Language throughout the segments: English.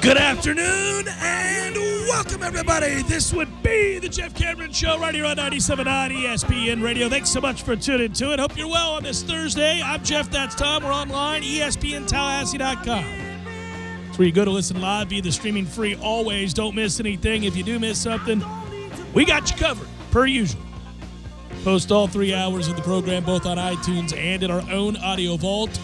Good afternoon and welcome, everybody. This would be the Jeff Cameron Show right here on 97.9 ESPN Radio. Thanks so much for tuning to it. Hope you're well on this Thursday. I'm Jeff, that's Tom. We're online, ESPNTallahassee.com. It's where you go to listen live via the streaming free always. Don't miss anything. If you do miss something, we got you covered, per usual. Post all 3 hours of the program both on iTunes and in our own audio vault.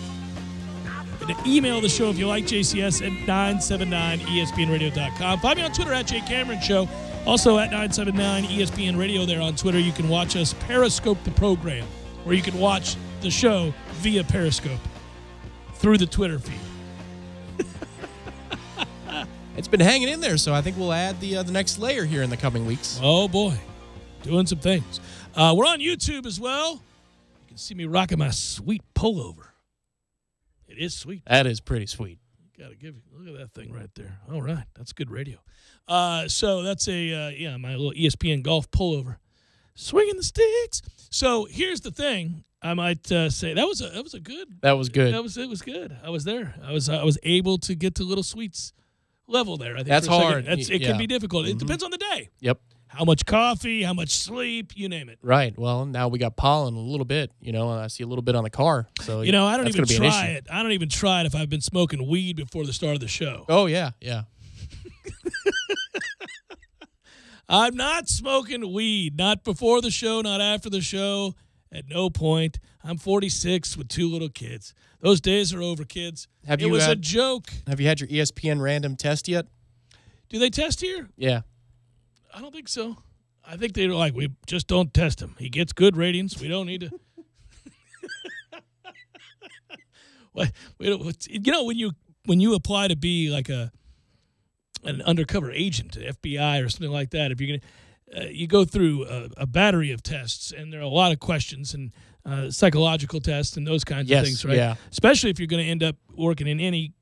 And email the show if you like, JCS at 979ESPNradio.com. Find me on Twitter at JCameronShow. Also at 979 ESPN Radio there on Twitter. You can watch us Periscope the program, where you can watch the show via Periscope through the Twitter feed. It's been hanging in there, so I think we'll add the next layer here in the coming weeks. Oh, boy. Doing some things. We're on YouTube as well. You can see me rocking my sweet pullover. It is sweet. That is pretty sweet. Gotta give you look at that thing right there. All right, that's good radio. So that's my little ESPN golf pullover, swinging the sticks. So here's the thing. I might say that was good. That was good. It was good. I was there. I was able to get to Little Sweets level there. I think that's hard. It can be difficult. It depends on the day. Yep. How much coffee, how much sleep, you name it. Right. Well, now we got pollen a little bit, and I see a little bit on the car. So I don't even try it. I don't even try it if I've been smoking weed before the start of the show. Oh, yeah, yeah. I'm not smoking weed. Not before the show, not after the show. At no point. I'm 46 with 2 little kids. Those days are over, kids. It was a joke. Have you had your ESPN random test yet? Do they test here? Yeah. I don't think so. I think they're like, we just don't test him. He gets good ratings. We don't need to. When you apply to be like an undercover agent, FBI or something like that, if you're gonna, you go through a battery of tests, and there are a lot of questions and psychological tests and those kinds of things, right? Yeah. Especially if you're going to end up working in any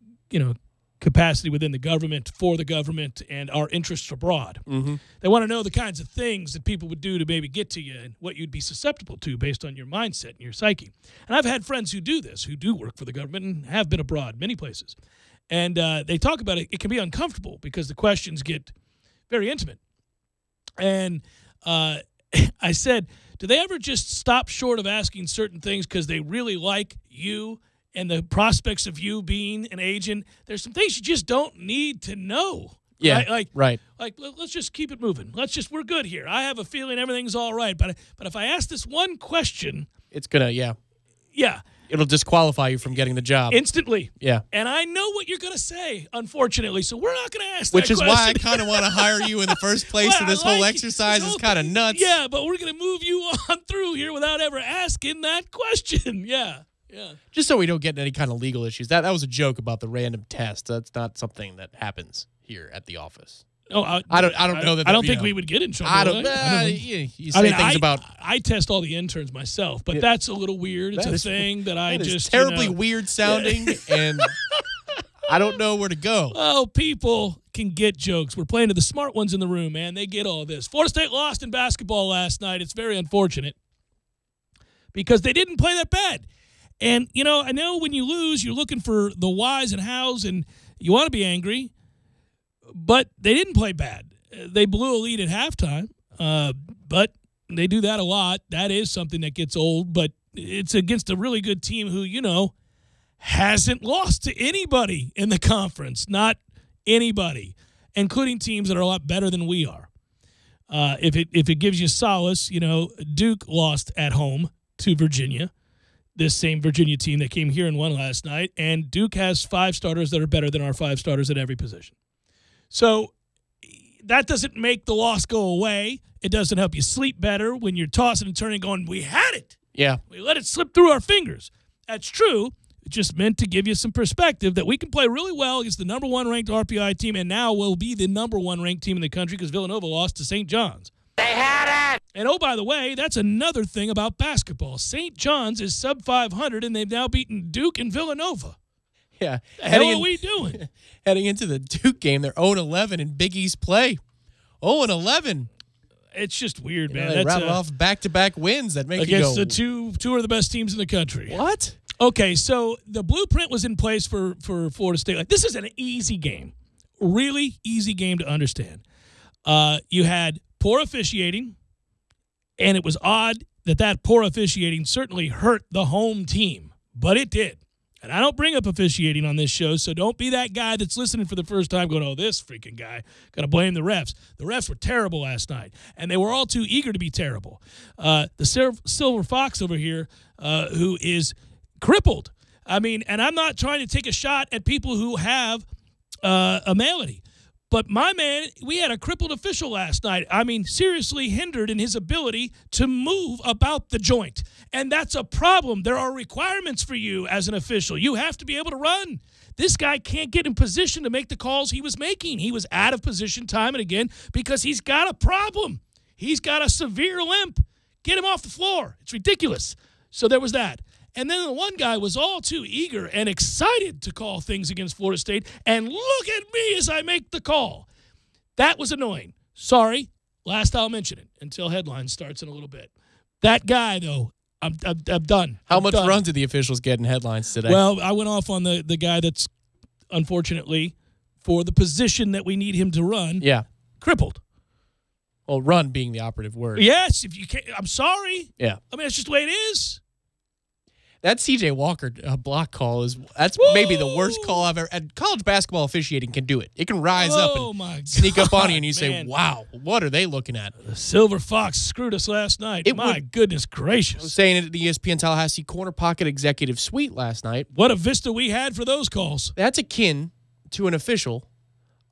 capacity within the government, for the government, and our interests abroad. Mm-hmm. They want to know the kinds of things that people would do to maybe get to you and what you'd be susceptible to based on your mindset and your psyche. And I've had friends who do this, who do work for the government and have been abroad many places. And they talk about it. It can be uncomfortable because the questions get very intimate. And I said, do they ever just stop short of asking certain things because they really like you and the prospects of you being an agent? There's some things you just don't need to know. Yeah, right. Like, let's just keep it moving. We're good here. I have a feeling everything's all right. But if I ask this one question, it's gonna, yeah, it'll disqualify you from getting the job instantly. Yeah, and I know what you're gonna say, unfortunately. So we're not gonna ask. Which that is question. why I kind of want to hire you in the first place. Well, so this whole exercise is kind of nuts. Yeah, but we're gonna move you on through here without ever asking that question. Yeah. Yeah. Just so we don't get in any kind of legal issues. That was a joke about the random test. That's not something that happens here at the office. Oh, I don't know that. I don't think we would get in trouble. I don't. You say things about. I test all the interns myself, but that's a little weird. It's a thing that I just terribly weird sounding, and I don't know where to go. Well, people can get jokes. We're playing to the smart ones in the room, man. They get all this. Florida State lost in basketball last night. It's very unfortunate because they didn't play that bad. And, I know when you lose, you're looking for the whys and hows, and you want to be angry, but they didn't play bad. They blew a lead at halftime, but they do that a lot. That is something that gets old, but it's against a really good team who, hasn't lost to anybody in the conference, not anybody, including teams that are a lot better than we are. If it gives you solace, Duke lost at home to Virginia. This same Virginia team that came here and won last night, and Duke has 5 starters that are better than our 5 starters at every position. So that doesn't make the loss go away. It doesn't help you sleep better when you're tossing and turning going, we had it. Yeah. We let it slip through our fingers. That's true. It just meant to give you some perspective that we can play really well against the number 1 ranked RPI team, and now we'll be the number 1 ranked team in the country because Villanova lost to St. John's. They had it! And, oh, by the way, that's another thing about basketball. St. John's is sub 500, and they've now beaten Duke and Villanova. Yeah. The hell are we doing? Heading into the Duke game, they're 0-11 in Big East play. 0-11. It's just weird, man. They rattled off back-to-back wins that make you go. Against the two of the best teams in the country. What? Okay, so the blueprint was in place for Florida State. Like, this is an easy game. really easy game to understand. You had poor officiating, and it was odd that poor officiating certainly hurt the home team, but it did. And I don't bring up officiating on this show, so don't be that guy that's listening for the first time going, oh, this freaking guy, going to blame the refs. The refs were terrible last night, and they were all too eager to be terrible. The Silver Fox over here, who is crippled. I mean, and I'm not trying to take a shot at people who have a malady. But my man, we had a crippled official last night. I mean, seriously hindered in his ability to move about the joint. And that's a problem. There are requirements for you as an official. You have to be able to run. This guy can't get in position to make the calls he was making. He was out of position time and again because he's got a problem. He's got a severe limp. Get him off the floor. It's ridiculous. So there was that. And then the one guy was all too eager and excited to call things against Florida State. And look at me as I make the call. That was annoying. Sorry. Last I'll mention it until headline starts in a little bit. That guy, though, I'm done. How much run did the officials get in headlines today? Well, I went off on the guy that's, unfortunately, for the position that we need him to run, crippled. Well, run being the operative word. Yes. If you can't, I'm sorry. Yeah. I mean, it's just the way it is. That C.J. Walker block call that's maybe the worst call I've ever. And college basketball officiating can do it. It can rise up and sneak up on you, and you say, "Wow, what are they looking at?" The Silver Fox screwed us last night. My goodness gracious! I was saying it at the ESPN Tallahassee Corner Pocket Executive Suite last night. What a vista we had for those calls. That's akin to an official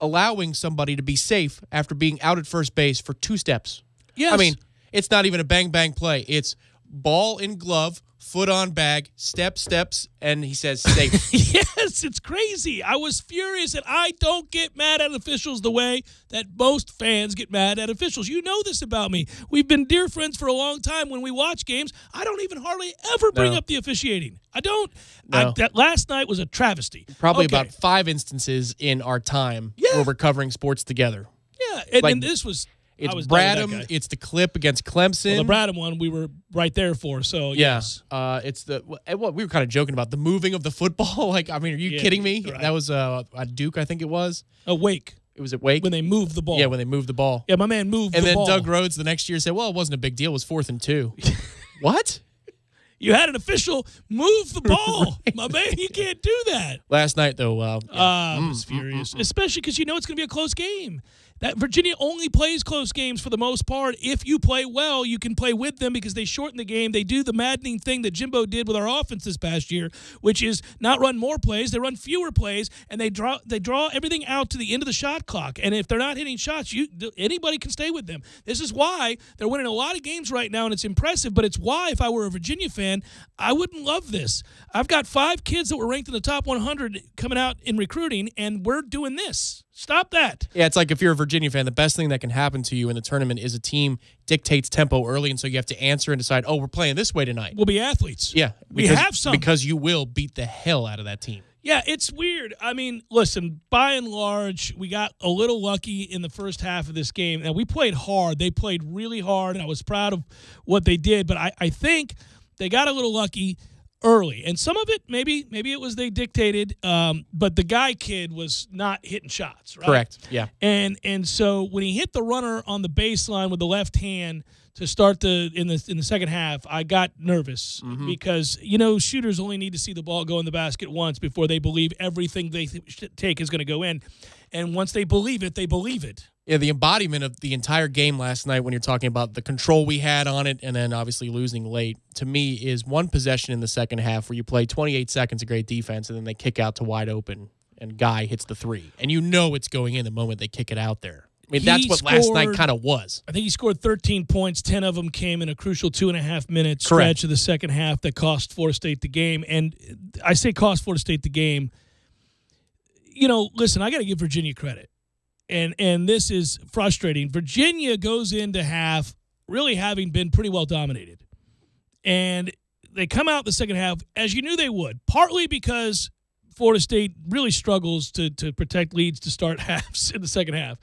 allowing somebody to be safe after being out at first base for 2 steps. Yes. I mean, it's not even a bang-bang play. It's ball in glove, foot on bag, steps, and he says safe. Yes, it's crazy. I was furious, and I don't get mad at officials the way that most fans get mad at officials. You know this about me. We've been dear friends for a long time. When we watch games, I don't even hardly ever bring up the officiating. I don't. No. That last night was a travesty. Probably about 5 instances in our time where we're covering sports together. Yeah, and this was... It's Bradham. It's the clip against Clemson. Well, the Bradham one we were right there for. So yes, it's what we were kind of joking about, the moving of the football. Like, I mean, are you kidding me? Right. That was at Duke, I think it was. Wake. It was at Wake when they moved the ball. Yeah, when they moved the ball. Yeah, my man moved. And the ball. then Doug Rhodes the next year said, "Well, it wasn't a big deal. It was 4th and 2." What? You had an official move the ball. Right. My man, you can't do that. Last night, though, I was furious, especially because you know it's going to be a close game. That Virginia only plays close games for the most part. If you play well, you can play with them because they shorten the game. They do the maddening thing that Jimbo did with our offense this past year, which is not run more plays. They run fewer plays, and they draw everything out to the end of the shot clock. And if they're not hitting shots, anybody can stay with them. This is why they're winning a lot of games right now, and it's impressive. But it's why, if I were a Virginia fan, I wouldn't love this. I've got 5 kids that were ranked in the top 100 coming out in recruiting, and we're doing this. Stop that. Yeah, it's like if you're a Virginia fan, the best thing that can happen to you in the tournament is a team dictates tempo early, and so you have to answer and decide, oh, we're playing this way tonight. We'll be athletes. Yeah. We have some. Because you will beat the hell out of that team. Yeah, it's weird. I mean, listen, by and large, we got a little lucky in the first half of this game. Now, we played hard. They played really hard, and I was proud of what they did, but I think they got a little lucky early, and some of it maybe it was they dictated, but the guy kid was not hitting shots, right? Correct. Yeah. And so when he hit the runner on the baseline with the left hand to start in the second half, I got nervous because shooters only need to see the ball go in the basket once before they believe everything they take is going to go in, and once they believe it, they believe it. Yeah, the embodiment of the entire game last night when you're talking about the control we had on it and then obviously losing late, to me, is one possession in the second half where you play 28 seconds of great defense and then they kick out to wide open and Guy hits the 3. And you know it's going in the moment they kick it out there. I mean, that's what last night kind of was. I think he scored 13 points. 10 of them came in a crucial 2.5-minute stretch of the second half that cost Florida State the game. And I say cost Florida State the game. Listen, I got to give Virginia credit. And this is frustrating. Virginia goes into half really having been pretty well dominated. And they come out the second half, as you knew they would, partly because Florida State really struggles to protect leads to start halves in the second half,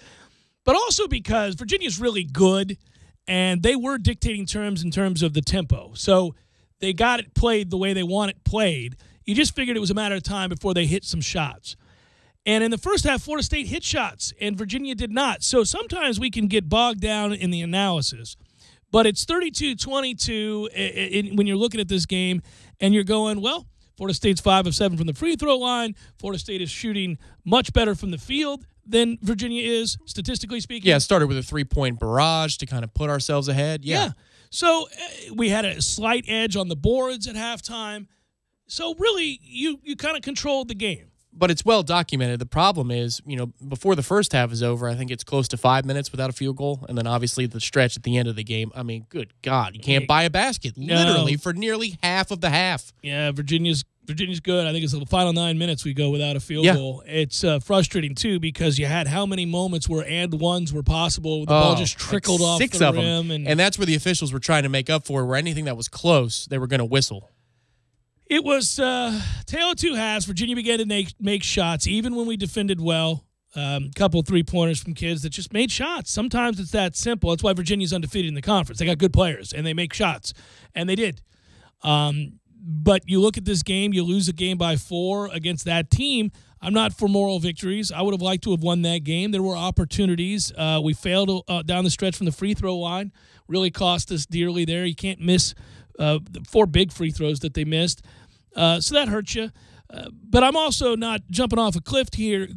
but also because Virginia's really good, and they were dictating terms in terms of the tempo. So they got it played the way they want it played. You just figured it was a matter of time before they hit some shots. And in the first half, Florida State hit shots, and Virginia did not. So sometimes we can get bogged down in the analysis. But it's 32-22 when you're looking at this game, and you're going, well, Florida State's 5 of 7 from the free throw line. Florida State is shooting much better from the field than Virginia is, statistically speaking. Yeah, it started with a 3-point barrage to kind of put ourselves ahead. Yeah. So we had a slight edge on the boards at halftime. So really, you kind of controlled the game. But it's well documented. The problem is, before the first half is over, I think it's close to 5 minutes without a field goal. And then obviously the stretch at the end of the game. I mean, good God, you can't buy a basket literally for nearly half of the half. Yeah, Virginia's good. I think it's the final 9 minutes we go without a field goal. It's frustrating, too, because you had how many moments where and ones were possible. The ball just trickled off the rim. And that's where the officials were trying to make up for, where anything that was close, they were going to whistle. It was tale of two halves. Virginia began to make shots, even when we defended well. Couple three-pointers from kids that just made shots. Sometimes it's that simple. That's why Virginia's undefeated in the conference. They got good players, and they make shots. And they did. But you look at this game, you lose a game by 4 against that team. I'm not for moral victories. I would have liked to have won that game. There were opportunities. We failed down the stretch from the free throw line. Really cost us dearly there. You can't miss the 4 big free throws that they missed. So that hurts you. But I'm also not jumping off a cliff here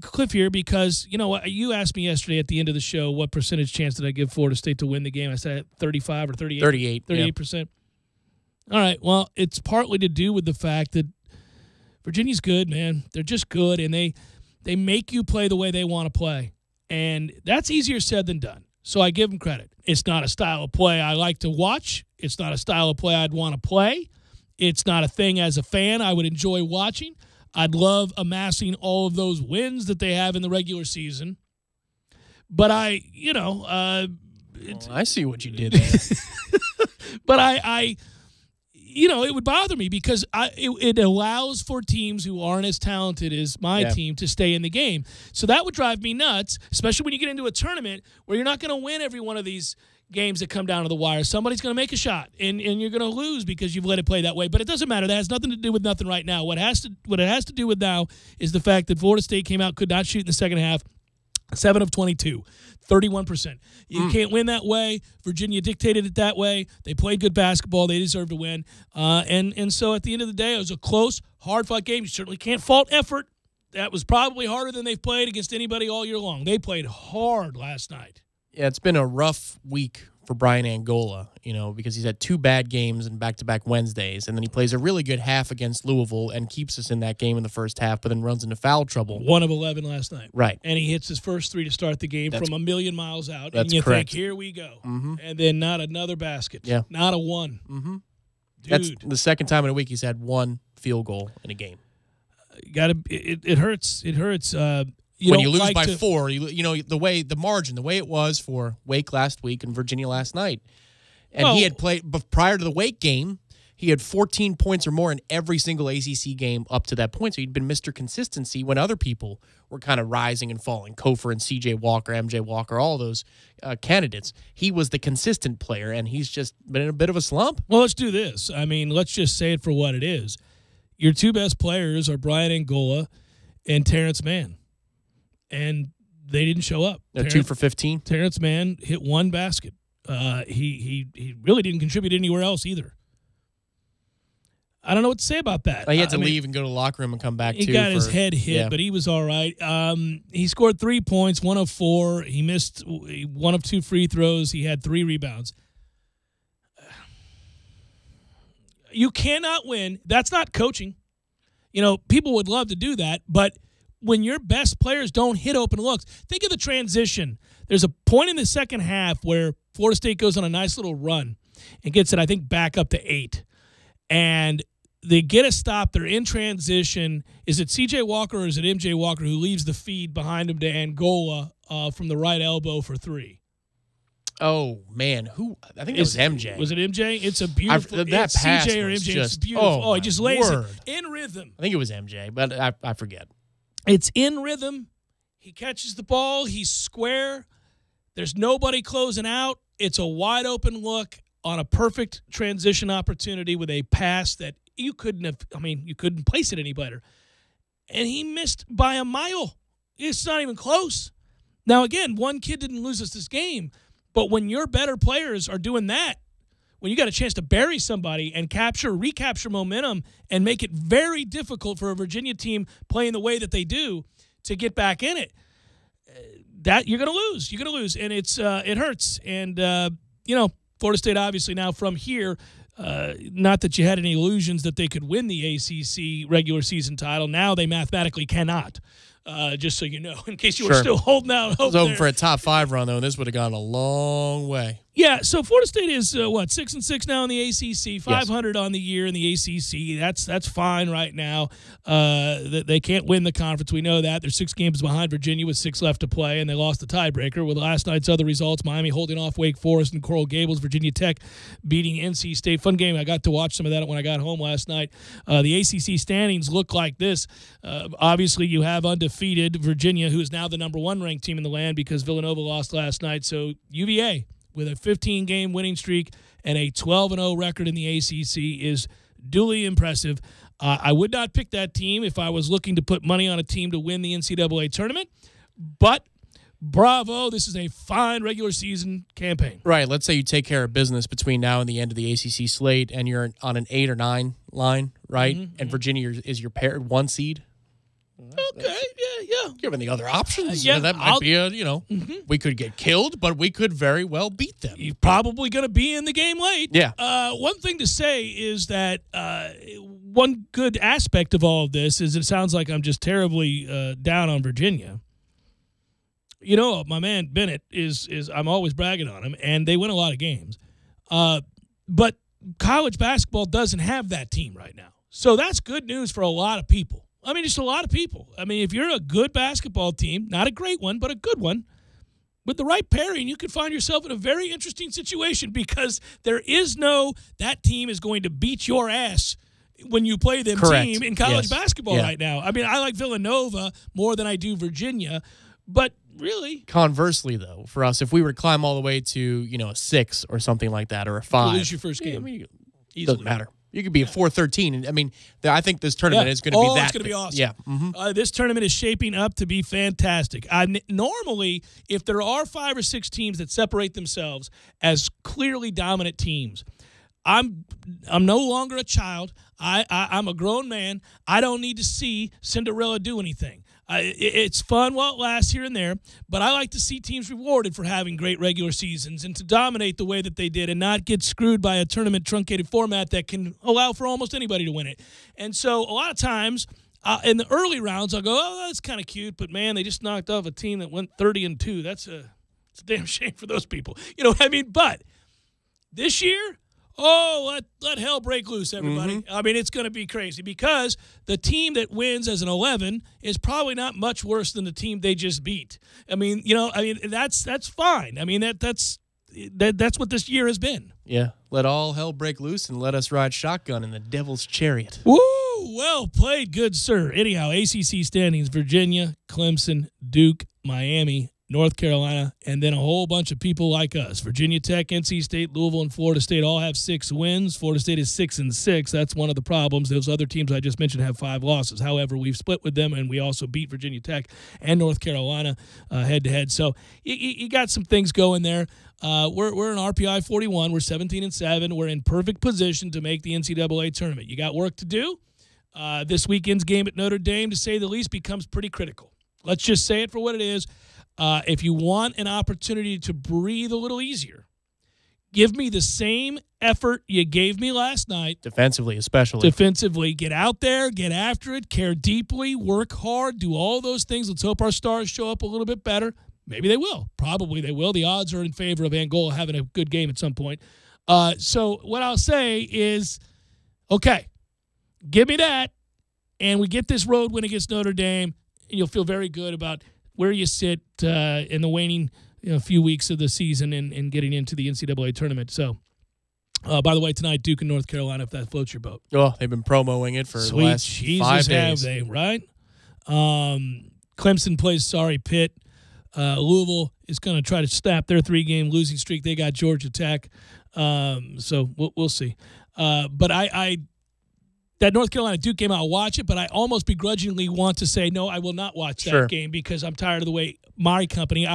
because, you asked me yesterday at the end of the show what percentage chance did I give Florida State to win the game. I said 35 or 38. 38%. Yeah. All right, well, it's partly to do with the fact that Virginia's good, man. They're just good, and they make you play the way they want to play. And that's easier said than done. So I give them credit. It's not a style of play I like to watch. It's not a style of play I'd want to play. It's not a thing as a fan I would enjoy watching. I'd love amassing all of those wins that they have in the regular season. But I see what you did there. But it would bother me because it allows for teams who aren't as talented as my team to stay in the game. So that would drive me nuts, especially when you get into a tournament where you're not going to win every one of these games that come down to the wire. Somebody's going to make a shot, and you're going to lose because you've let it play that way. But it doesn't matter. That has nothing to do with nothing right now. What it has to do with now is the fact that Florida State came out, could not shoot in the second half, 7 of 22. 31%. You can't win that way. Virginia dictated it that way. They played good basketball. They deserved to win. And so at the end of the day, it was a close, hard-fought game. You certainly can't fault effort. That was probably harder than they've played against anybody all year long. They played hard last night. Yeah, it's been a rough week for Brian Angola, because he's had 2 bad games in back-to-back Wednesdays, and then he plays a really good half against Louisville and keeps us in that game in the first half, but then runs into foul trouble. 1 of 11 last night. Right. And he hits his first 3 to start the game from a million miles out. That's and you correct. think, here we go. Mm-hmm. And then not another basket. Yeah. Not a 1. Mm-hmm. Dude. That's the second time in a week he's had 1 field goal in a game. It hurts. It hurts. When you lose by 4, the margin, the way it was for Wake last week and Virginia last night. And he had played, but prior to the Wake game, he had 14 points or more in every single ACC game up to that point. So he'd been Mr. Consistency when other people were kind of rising and falling. Kofor and C.J. Walker, M.J. Walker, all those candidates. He was the consistent player, and he's just been in a bit of a slump. Well, let's do this. I mean, let's just say it for what it is. Your 2 best players are Brian Angola and Terrence Mann. And they didn't show up. They're 2 for 15. Terrence Mann hit 1 basket. He really didn't contribute anywhere else either. I don't know what to say about that. He had to leave and go to the locker room and come back, He got his head hit, but he was all right. He scored 3 points, 1 of 4. He missed 1 of 2 free throws. He had 3 rebounds. You cannot win. That's not coaching. People would love to do that, but when your best players don't hit open looks, think of the transition. There's a point in the second half where Florida State goes on a nice little run and gets it, I think, back up to 8. And they get a stop. They're in transition. Is it C.J. Walker or is it M.J. Walker who leaves the feed behind him to Angola from the right elbow for 3? Oh, man. I think it was MJ. Was it MJ? It's a beautiful. That pass CJ or MJ. Just, it's beautiful. He just lays word. it in rhythm. I think it was MJ, but I forget. It's in rhythm. He catches the ball. He's square. There's nobody closing out. It's a wide open look on a perfect transition opportunity with a pass that you couldn't place it any better. And he missed by a mile. It's not even close. Now, again, one kid didn't lose us this game, but when your better players are doing that, when you got a chance to bury somebody and recapture momentum and make it very difficult for a Virginia team playing the way that they do to get back in it, that you're going to lose. You're going to lose, and it hurts. And, Florida State obviously now from here, not that you had any illusions that they could win the ACC regular season title. Now they mathematically cannot. Just so you know, in case you were still holding out hope. I was hoping for a top 5 run, though, and this would have gone a long way. Yeah, so Florida State is, 6-6 now in the ACC, 500 on the year in the ACC. That's fine right now. They can't win the conference. We know that. They're 6 games behind Virginia with 6 left to play, and they lost the tiebreaker. With last night's other results, Miami holding off Wake Forest and Coral Gables, Virginia Tech beating NC State. Fun game. I got to watch some of that when I got home last night. The ACC standings look like this. Obviously, you have undefeated Virginia, who is now the number 1 ranked team in the land because Villanova lost last night. So UVA, with a 15-game winning streak and a 12-0 record in the ACC, is duly impressive. I would not pick that team if I was looking to put money on a team to win the NCAA tournament, but bravo, this is a fine regular season campaign. Right. Let's say you take care of business between now and the end of the ACC slate, and you're on an 8 or 9 line, right? Mm-hmm. And Virginia is your paired 1 seed. Okay, yeah. Given the other options, that might be we could get killed, but we could very well beat them. You're probably going to be in the game late. Yeah. One thing to say is that one good aspect of all of this is it sounds like I'm just terribly down on Virginia. You know, my man Bennett is I'm always bragging on him, and they win a lot of games. But college basketball doesn't have that team right now. So that's good news for a lot of people. I mean, just a lot of people. I mean, if you're a good basketball team, not a great one, but a good one, with the right pairing, you could find yourself in a very interesting situation because there is that team is going to beat your ass when you play them team in college basketball right now. I mean, I like Villanova more than I do Virginia, but really. Conversely, though, for us, if we were to climb all the way to, a 6 or something like that, or a 5. You lose your first game. It doesn't matter. You could be a 4-13. I mean, I think this tournament is going to be that. It's going to be awesome. Yeah. Mm-hmm. This tournament is shaping up to be fantastic. Normally, if there are 5 or 6 teams that separate themselves as clearly dominant teams, I'm no longer a child. I'm a grown man. I don't need to see Cinderella do anything. It's fun while it lasts here and there, but I like to see teams rewarded for having great regular seasons and to dominate the way that they did and not get screwed by a tournament truncated format that can allow for almost anybody to win it. And so a lot of times in the early rounds, I'll go, oh, that's kind of cute, but, man, they just knocked off a team that went 30-2. It's a damn shame for those people. You know what I mean? But this year, let hell break loose, everybody. Mm-hmm. I mean, it's going to be crazy because the team that wins as an 11 is probably not much worse than the team they just beat. I mean, that's fine. I mean, that's what this year has been. Yeah. Let all hell break loose and let us ride shotgun in the devil's chariot. Woo! Well played, good sir. Anyhow, ACC standings, Virginia, Clemson, Duke, Miami, North Carolina, and then a whole bunch of people like us. Virginia Tech, NC State, Louisville, and Florida State all have 6 wins. Florida State is 6-6. That's one of the problems. Those other teams I just mentioned have 5 losses. However, we've split with them, and we also beat Virginia Tech and North Carolina head-to-head. So you got some things going there. We're an RPI 41. We're 17-7. We're in perfect position to make the NCAA tournament. You got work to do. This weekend's game at Notre Dame, to say the least, becomes pretty critical. Let's just say it for what it is. If you want an opportunity to breathe a little easier, give me the same effort you gave me last night. Defensively, especially. Defensively. Get out there, get after it, care deeply, work hard, do all those things. Let's hope our stars show up a little bit better. Maybe they will. Probably they will. The odds are in favor of Angola having a good game at some point. So what I'll say is, okay, give me that, and we get this road win against Notre Dame, and you'll feel very good about where you sit in the waning few weeks of the season and getting into the NCAA tournament. So, by the way, tonight, Duke and North Carolina, if that floats your boat. Oh, they've been promoting it for the last Jesus, 5 days. Have they, right? Clemson plays Pitt. Louisville is going to try to snap their 3-game losing streak. They got Georgia Tech. So we'll see. But that North Carolina Duke game, I'll watch it, but I almost begrudgingly want to say, no, I will not watch that game because I'm tired of the way our company,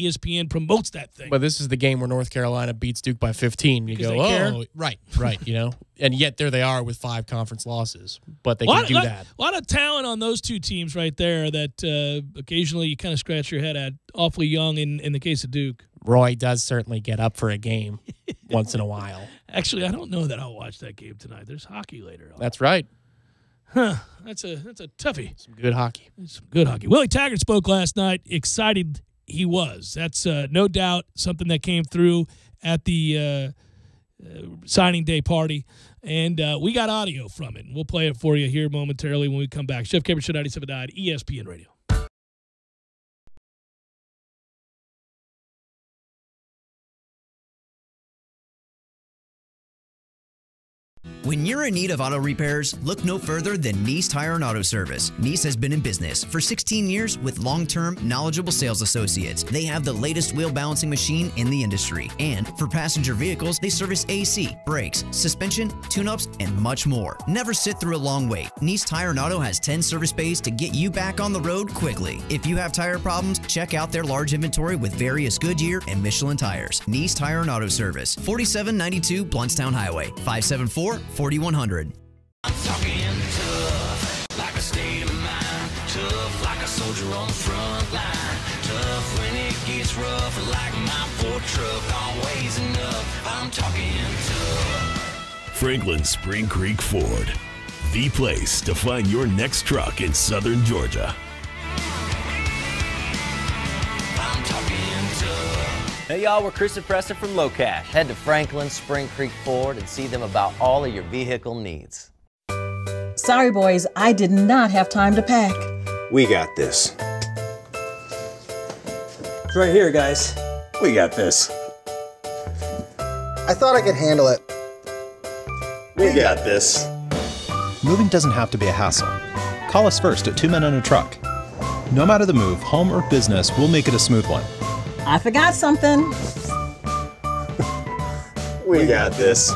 ESPN, promotes that thing. But this is the game where North Carolina beats Duke by 15. You go, oh, right, you know. And yet there they are with 5 conference losses, but they can do that. A lot of talent on those two teams right there that occasionally you kind of scratch your head at. Awfully young in the case of Duke. Roy does certainly get up for a game once in a while. Actually, I don't know that I'll watch that game tonight. There's hockey later on. That's right. Huh. That's a toughie. Some good hockey. Some good hockey. Willie Taggart spoke last night. Excited he was. That's no doubt something that came through at the signing day party. And we got audio from it. And we'll play it for you here momentarily when we come back. Jeff Cameron Show 97.9 ESPN Radio. When you're in need of auto repairs, look no further than Nice Tire and Auto Service. Nice has been in business for 16 years with long-term, knowledgeable sales associates. They have the latest wheel balancing machine in the industry. And for passenger vehicles, they service AC, brakes, suspension, tune-ups, and much more. Never sit through a long wait. Nice Tire and Auto has 10 service bays to get you back on the road quickly. If you have tire problems, check out their large inventory with various Goodyear and Michelin tires. Nice Tire and Auto Service, 4792 Bluntstown Highway, 574-4100. I'm talking tough, like a state of mind. Tough, like a soldier on the front line. Tough when it gets rough, like my poor truck. Always enough, I'm talking tough. Franklin Spring Creek Ford, the place to find your next truck in southern Georgia. I'm talking tough. Hey y'all, we're Chris and Preston from Low Cash. Head to Franklin Spring Creek Ford and see them about all of your vehicle needs. Sorry boys, I did not have time to pack. We got this. It's right here, guys. We got this. I thought I could handle it. We got this. Moving doesn't have to be a hassle. Call us first at 2 Men and a Truck. No matter the move, home or business, we'll make it a smooth one. I forgot something. We got this.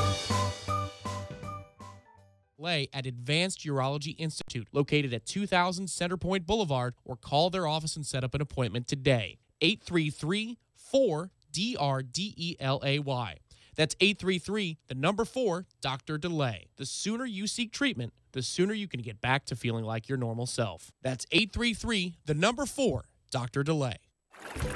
At Advanced Urology Institute, located at 2000 Centerpoint Boulevard, or call their office and set up an appointment today. 833-4-DRDELAY. That's 833-4, Dr. Delay. The sooner you seek treatment, the sooner you can get back to feeling like your normal self. That's 833-4, Dr. Delay.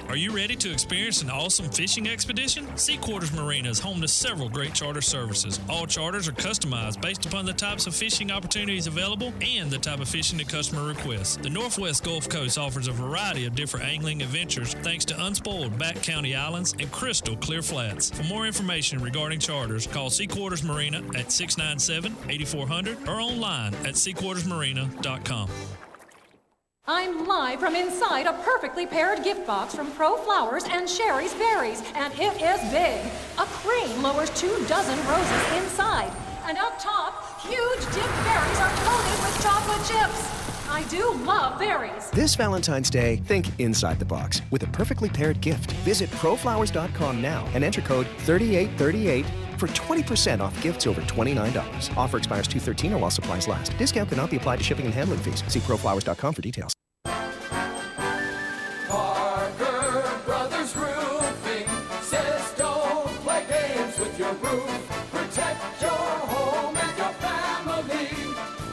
Are you ready to experience an awesome fishing expedition? Sea Quarters Marina is home to several great charter services. All charters are customized based upon the types of fishing opportunities available and the type of fishing the customer requests. The Northwest Gulf Coast offers a variety of different angling adventures thanks to unspoiled back county islands and crystal clear flats. For more information regarding charters, call Sea Quarters Marina at 697-8400 or online at seaquartersmarina.com. I'm live from inside a perfectly paired gift box from Pro Flowers and Sherry's Berries, and it is big. A crane lowers 24 roses inside, and up top, huge dip berries are coated with chocolate chips. I do love berries. This Valentine's Day, think inside the box with a perfectly paired gift. Visit proflowers.com now and enter code 3838 for 20% off gifts over $29. Offer expires 2/13 or while supplies last. Discount cannot be applied to shipping and handling fees. See proflowers.com for details. Parker Brothers Roofing says don't play games with your roof. Protect your home and your family.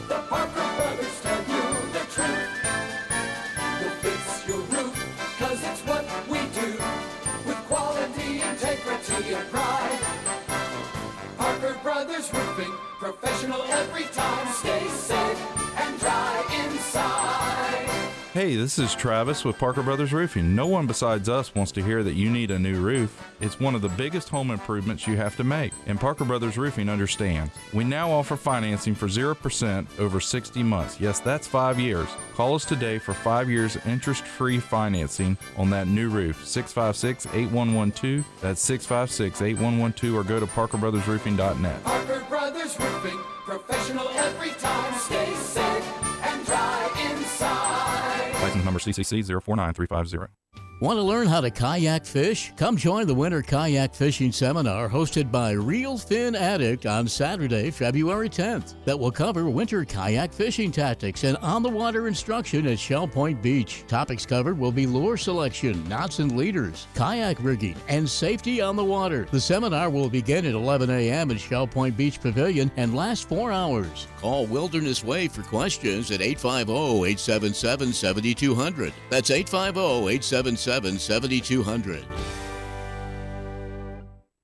The Parker Brothers tell you the truth. We'll fix your roof, 'cause it's what we do. With quality, integrity, and pride. Parker Brothers Roofing, professional every time. Stay safe and dry inside. Hey, this is Travis with Parker Brothers Roofing. No one besides us wants to hear that you need a new roof. It's one of the biggest home improvements you have to make, and Parker Brothers Roofing understands. We now offer financing for 0% over 60 months. Yes, that's 5 years. Call us today for 5 years interest-free financing on that new roof. 656-8112. That's 656-8112, or go to parkerbrothersroofing.net. Parker Brothers Roofing, professional every time. Stay safe and dry inside. License number CCC 049350. Want to learn how to kayak fish? Come join the Winter Kayak Fishing Seminar hosted by Real Fin Addict on Saturday, February 10th that will cover winter kayak fishing tactics and on-the-water instruction at Shell Point Beach. Topics covered will be lure selection, knots and leaders, kayak rigging, and safety on the water. The seminar will begin at 11 a.m. at Shell Point Beach Pavilion and last 4 hours. Call Wilderness Way for questions at 850-877-7200. That's 850-877-7200.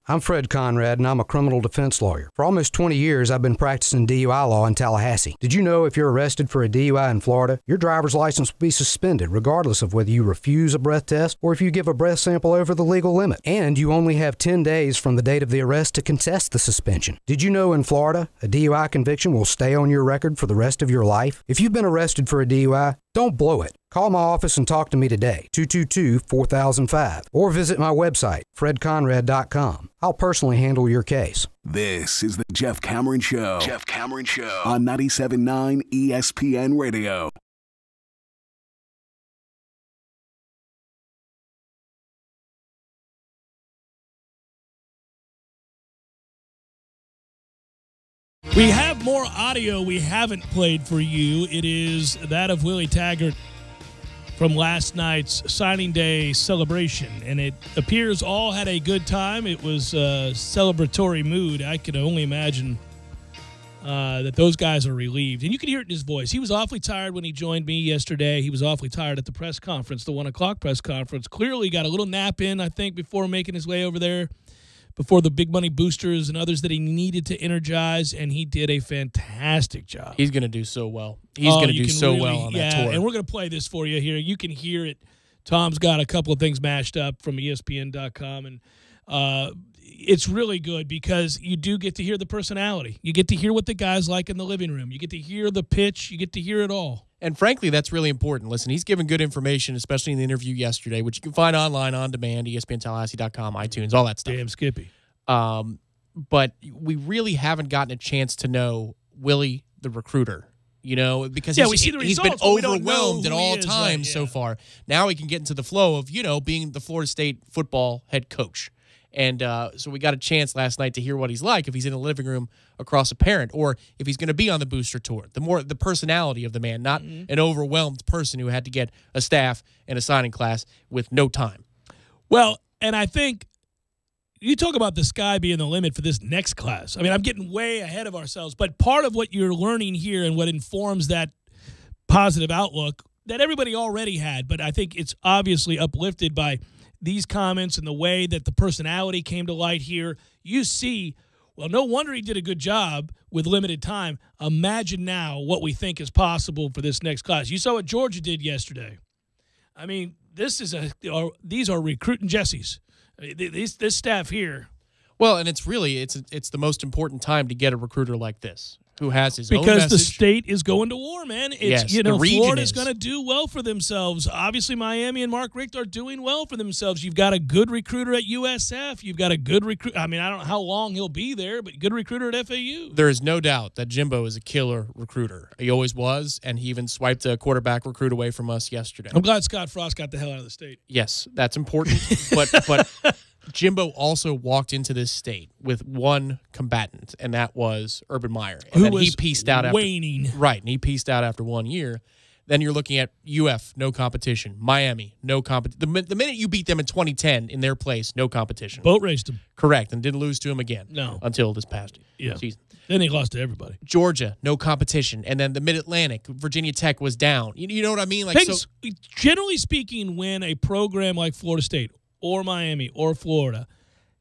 I'm Fred Conrad, and I'm a criminal defense lawyer. For almost 20 years, I've been practicing DUI law in Tallahassee. Did you know if you're arrested for a DUI in Florida, your driver's license will be suspended regardless of whether you refuse a breath test or if you give a breath sample over the legal limit? And you only have 10 days from the date of the arrest to contest the suspension. Did you know in Florida, a DUI conviction will stay on your record for the rest of your life? If you've been arrested for a DUI, don't blow it. Call my office and talk to me today, 222-4005, or visit my website, fredconrad.com. I'll personally handle your case. This is the Jeff Cameron Show. Jeff Cameron Show on 97.9 ESPN Radio. We have more audio we haven't played for you. It is that of Willie Taggart from last night's signing day celebration, and it appears all had a good time. It was a celebratory mood. I can only imagine that those guys are relieved, and you can hear it in his voice. He was awfully tired when he joined me yesterday. He was awfully tired at the press conference, the 1 o'clock press conference. Clearly got a little nap in, I think, before making his way over there, before the big money boosters and others that he needed to energize, and he did a fantastic job. He's going to do so well. He's going to do so well on that tour. And we're going to play this for you here. You can hear it. Tom's got a couple of things mashed up from ESPN.com, and it's really good because you do get to hear the personality. You get to hear what the guy's like in the living room. You get to hear the pitch. You get to hear it all. And frankly, that's really important. Listen, he's given good information, especially in the interview yesterday, which you can find online, on demand, ESPNTallahassee.com, iTunes, all that stuff. Damn Skippy. But we really haven't gotten a chance to know Willie, the recruiter, you know, because he's been overwhelmed at all times so far. Now he can get into the flow of, you know, being the Florida State football head coach. And so we got a chance last night to hear what he's like if he's in the living room across a parent, or if he's going to be on the booster tour. The personality of the man, not an overwhelmed person who had to get a staff and a signing class with no time. Well, and I think you talk about the sky being the limit for this next class. I mean, I'm getting way ahead of ourselves, but part of what you're learning here and what informs that positive outlook that everybody already had, but I think it's obviously uplifted by these comments and the way that the personality came to light here. You see, well, no wonder he did a good job with limited time. Imagine now what we think is possible for this next class. You saw what Georgia did yesterday. I mean, these are recruiting Jessies. This staff here. Well, and it's the most important time to get a recruiter like this, who has his own because message. the state is going to war, man. Yes, Florida's going to do well for themselves. Obviously, Miami and Mark Richt are doing well for themselves. You've got a good recruiter at USF. You've got a good recruiter. I mean, I don't know how long he'll be there, but good recruiter at FAU. There is no doubt that Jimbo is a killer recruiter. He always was, and he even swiped a quarterback recruit away from us yesterday. I'm glad Scott Frost got the hell out of the state. Yes, that's important, but Jimbo also walked into this state with one combatant, and that was Urban Meyer. And then he pieced out waning. And he pieced out after 1 year. Then you're looking at UF, no competition. Miami, no competition. The minute you beat them in 2010 in their place, no competition. Boat raced them. Correct, and didn't lose to them again. No. Until this past season. Then they lost to everybody. Georgia, no competition. And then the Mid-Atlantic, Virginia Tech was down. You know what I mean? Generally speaking, when a program like Florida State or Miami or Florida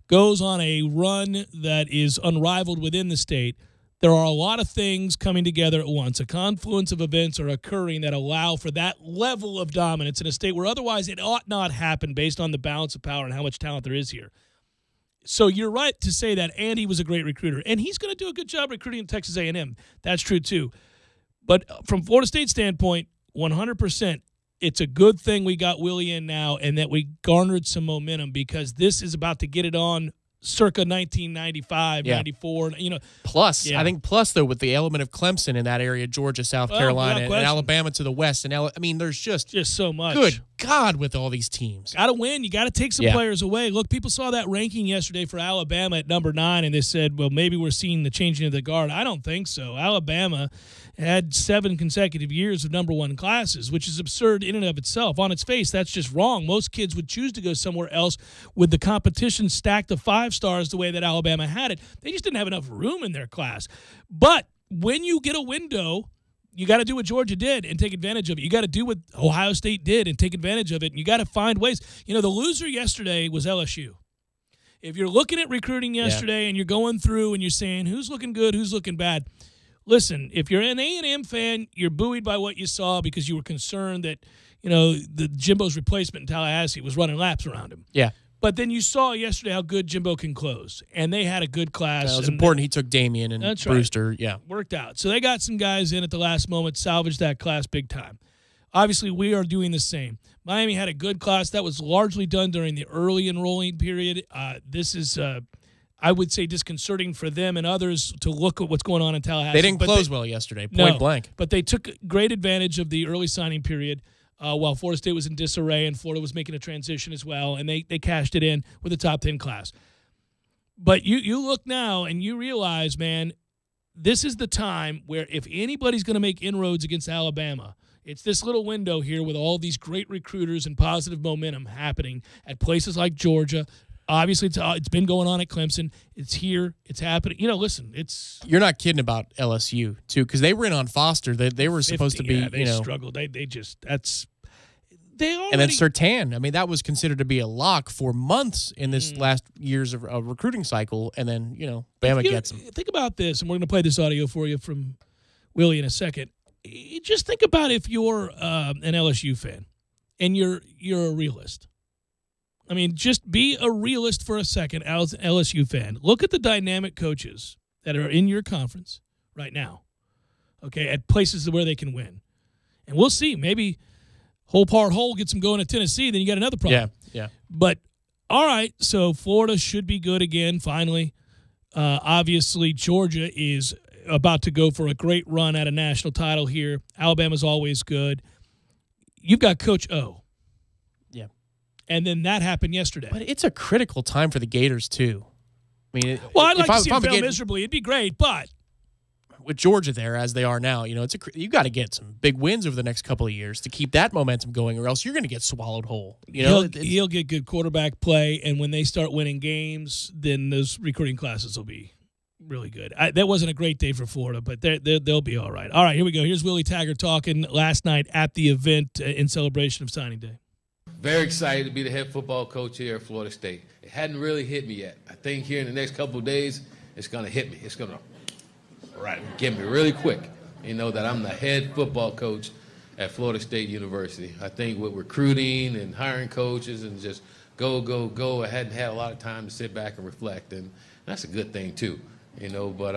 goes on a run that is unrivaled within the state, there are a lot of things coming together at once. A confluence of events are occurring that allow for that level of dominance in a state where otherwise it ought not happen based on the balance of power and how much talent there is here. So you're right to say that, and he was a great recruiter. And he's going to do a good job recruiting Texas A&M. That's true, too. But from Florida State's standpoint, 100%, it's a good thing we got Willie in now and that we garnered some momentum, because this is about to get it on circa 1995, 94. Plus, I think though, with the element of Clemson in that area, Georgia, South Carolina, and Alabama to the west. And there's just so much. Good God, with all these teams. Got to win. You got to take some players away. Look, people saw that ranking yesterday for Alabama at number 9, and they said, well, maybe we're seeing the changing of the guard. I don't think so. Alabama had 7 consecutive years of number 1 classes, which is absurd in and of itself. On its face, that's just wrong. Most kids would choose to go somewhere else with the competition stacked of 5 stars the way that Alabama had it. They just didn't have enough room in their class. But when you get a window, you got to do what Georgia did and take advantage of it. You got to do what Ohio State did and take advantage of it. And you got to find ways. You know, the loser yesterday was LSU. If you're looking at recruiting yesterday and you're going through and you're saying who's looking good, who's looking bad, listen, if you're an A&M fan, you're buoyed by what you saw because you were concerned that, you know, the Jimbo's replacement in Tallahassee was running laps around him. Yeah. But then you saw yesterday how good Jimbo can close, and they had a good class. It was important he took Damian and Brewster. Right. Yeah. Worked out. So they got some guys in at the last moment, salvaged that class big time. Obviously, we are doing the same. Miami had a good class. That was largely done during the early enrolling period. This is, I would say, disconcerting for them and others to look at what's going on in Tallahassee. They didn't close well yesterday, point blank. But they took great advantage of the early signing period. While Florida State was in disarray and Florida was making a transition as well, and they cashed it in with a top 10 class. But you look now and you realize, man, this is the time where if anybody's going to make inroads against Alabama, it's this little window here with all these great recruiters and positive momentum happening at places like Georgia. Obviously, it's been going on at Clemson. It's here. It's happening. You know, listen, it's... You're not kidding about LSU, too, because they were in on Foster. They were supposed to be, they struggled. They just... That's... They already, and then Surtain. I mean, that was considered to be a lock for months in this last years of recruiting cycle, and then, you know, Bama gets them. Think about this, and we're going to play this audio for you from Willie in a second. Just think about if you're an LSU fan and you're a realist. I mean, just be a realist for a second as an LSU fan. Look at the dynamic coaches that are in your conference right now, okay, at places where they can win. And we'll see. Maybe Hole gets them going to Tennessee, then you got another problem. Yeah. But, all right, so Florida should be good again, finally. Obviously, Georgia is about to go for a great run at a national title here. Alabama's always good. You've got Coach O. Yeah. And then that happened yesterday. But it's a critical time for the Gators, too. I mean, well, I'd like to see them fail miserably. It'd be great, but with Georgia there as they are now, you know, you got to get some big wins over the next couple of years to keep that momentum going, or else you're going to get swallowed whole. You know, he'll get good quarterback play, and when they start winning games, then those recruiting classes will be really good. That wasn't a great day for Florida, but they'll be all right. All right, here we go. Here's Willie Taggart talking last night at the event in celebration of signing day. Very excited to be the head football coach here at Florida State. It hadn't really hit me yet. I think here in the next couple of days, it's going to hit me. It's going to get me really quick, you know, that I'm the head football coach at Florida State University. I think with recruiting and hiring coaches and just go, I hadn't had a lot of time to sit back and reflect, and that's a good thing too, you know. But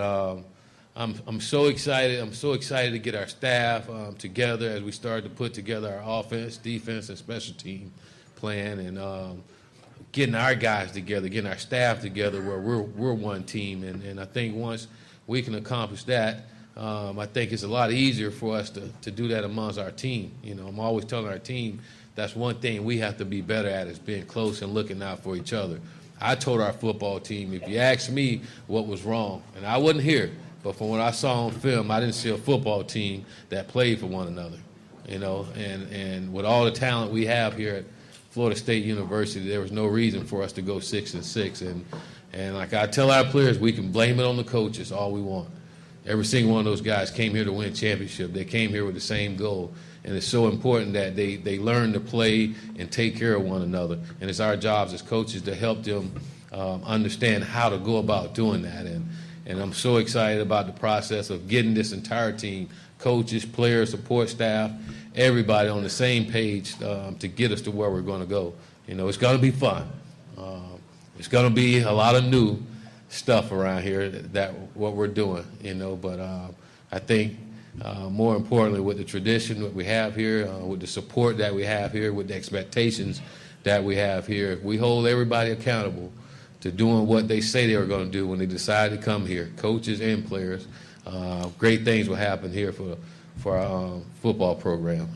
I'm so excited. I'm so excited to get our staff together as we start to put together our offense, defense, and special team plan, and getting our guys together, getting our staff together where we're one team, and I think once we can accomplish that, I think it's a lot easier for us to do that amongst our team. You know, I'm always telling our team that's one thing we have to be better at is being close and looking out for each other. I told our football team, if you ask me what was wrong, and I wasn't here, but from what I saw on film, I didn't see a football team that played for one another. You know, and with all the talent we have here at Florida State University, there was no reason for us to go 6-6. And like I tell our players, we can blame it on the coaches all we want. Every single one of those guys came here to win a championship. They came here with the same goal. And it's so important that they learn to play and take care of one another. And it's our jobs as coaches to help them understand how to go about doing that. And I'm so excited about the process of getting this entire team, coaches, players, support staff, everybody on the same page to get us to where we're going to go. You know, it's going to be fun. It's going to be a lot of new stuff around here that what we're doing, you know. But I think more importantly, with the tradition that we have here, with the support that we have here, with the expectations that we have here, if we hold everybody accountable to doing what they say they were going to do when they decide to come here, coaches and players, great things will happen here our football program.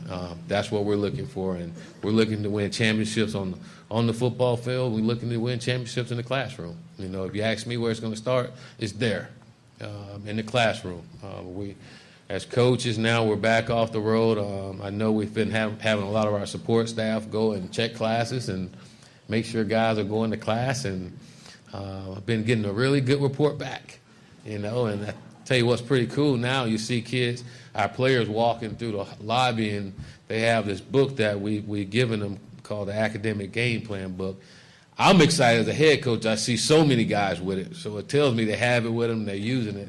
That's what we're looking for, and we're looking to win championships on the football field. We're looking to win championships in the classroom. You know, if you ask me where it's going to start, it's there, in the classroom. We, as coaches now, we're back off the road. I know we've been having a lot of our support staff go and check classes and make sure guys are going to class, and I've been getting a really good report back, you know, and I tell you what's pretty cool now, you see kids, our players walking through the lobby, and they have this book that we've given them called the Academic Game Plan book. I'm excited as a head coach. I see so many guys with it, so it tells me they have it with them, they're using it.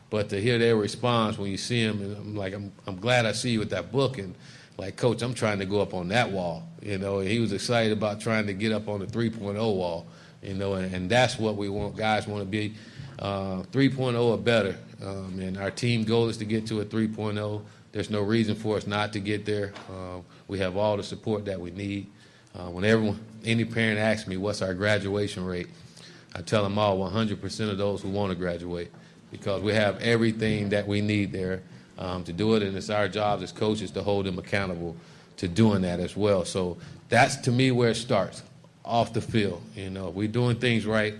But to hear their response when you see them, and I'm like, I'm glad I see you with that book, and like, Coach, I'm trying to go up on that wall, you know. And he was excited about trying to get up on the 3.0 wall, you know, and that's what we want. Guys want to be 3.0 or better, and our team goal is to get to a 3.0. There's no reason for us not to get there. We have all the support that we need. When any parent asks me what's our graduation rate, I tell them all 100% of those who want to graduate, because we have everything that we need there to do it, and it's our job as coaches to hold them accountable to doing that as well. So that's, to me, where it starts, off the field. You know, if we're doing things right